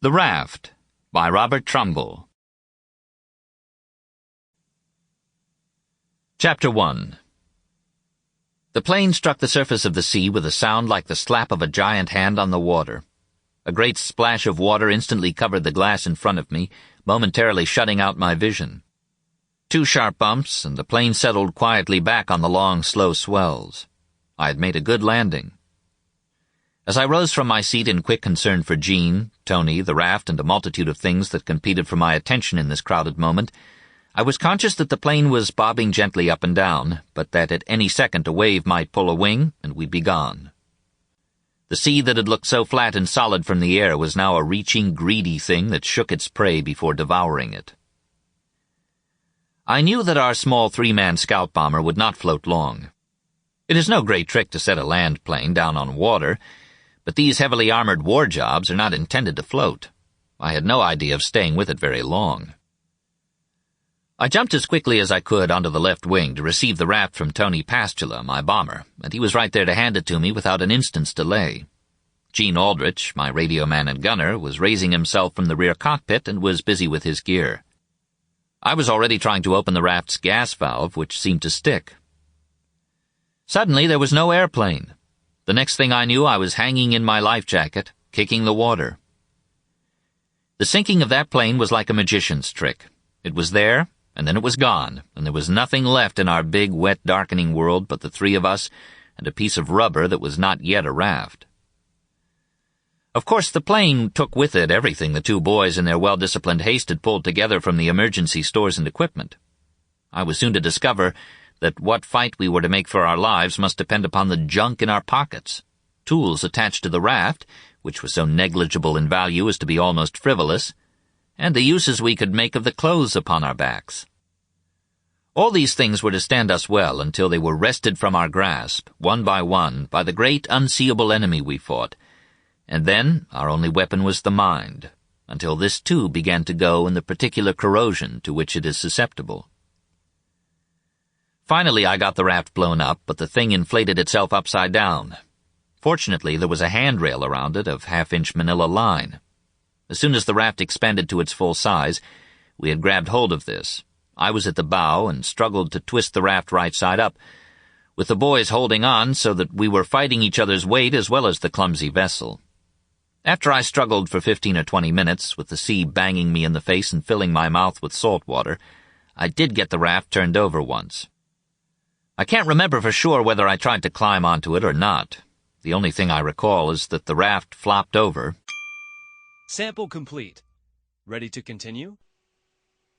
The Raft by Robert Trumbull. Chapter 1. The plane struck the surface of the sea with a sound like the slap of a giant hand on the water. A great splash of water instantly covered the glass in front of me, momentarily shutting out my vision. 2 sharp bumps, and the plane settled quietly back on the long, slow swells. I had made a good landing. As I rose from my seat in quick concern for Jean, Tony, the raft, and a multitude of things that competed for my attention in this crowded moment, I was conscious that the plane was bobbing gently up and down, but that at any second a wave might pull a wing, and we'd be gone. The sea that had looked so flat and solid from the air was now a reaching, greedy thing that shook its prey before devouring it. I knew that our small 3-man scout bomber would not float long. It is no great trick to set a land plane down on water, but these heavily armored war jobs are not intended to float. I had no idea of staying with it very long. I jumped as quickly as I could onto the left wing to receive the raft from Tony Pastula, my bomber, and he was right there to hand it to me without an instant's delay. Gene Aldrich, my radio man and gunner, was raising himself from the rear cockpit and was busy with his gear. I was already trying to open the raft's gas valve, which seemed to stick. Suddenly there was no airplane. The next thing I knew, I was hanging in my life jacket, kicking the water. The sinking of that plane was like a magician's trick. It was there, and then it was gone, and there was nothing left in our big, wet, darkening world but the 3 of us and a piece of rubber that was not yet a raft. Of course, the plane took with it everything the 2 boys in their well-disciplined haste had pulled together from the emergency stores and equipment. I was soon to discover that what fight we were to make for our lives must depend upon the junk in our pockets, tools attached to the raft, which was so negligible in value as to be almost frivolous, and the uses we could make of the clothes upon our backs. All these things were to stand us well until they were wrested from our grasp, one, by the great unseeable enemy we fought, and then our only weapon was the mind, until this too began to go in the particular corrosion to which it is susceptible. Finally, I got the raft blown up, but the thing inflated itself upside down. Fortunately, there was a handrail around it of 1/2-inch manila line. As soon as the raft expanded to its full size, we had grabbed hold of this. I was at the bow and struggled to twist the raft right side up, with the boys holding on so that we were fighting each other's weight as well as the clumsy vessel. After I struggled for 15 or 20 minutes, with the sea banging me in the face and filling my mouth with salt water, I did get the raft turned over once. I can't remember for sure whether I tried to climb onto it or not. The only thing I recall is that the raft flopped over. Sample complete. Ready to continue?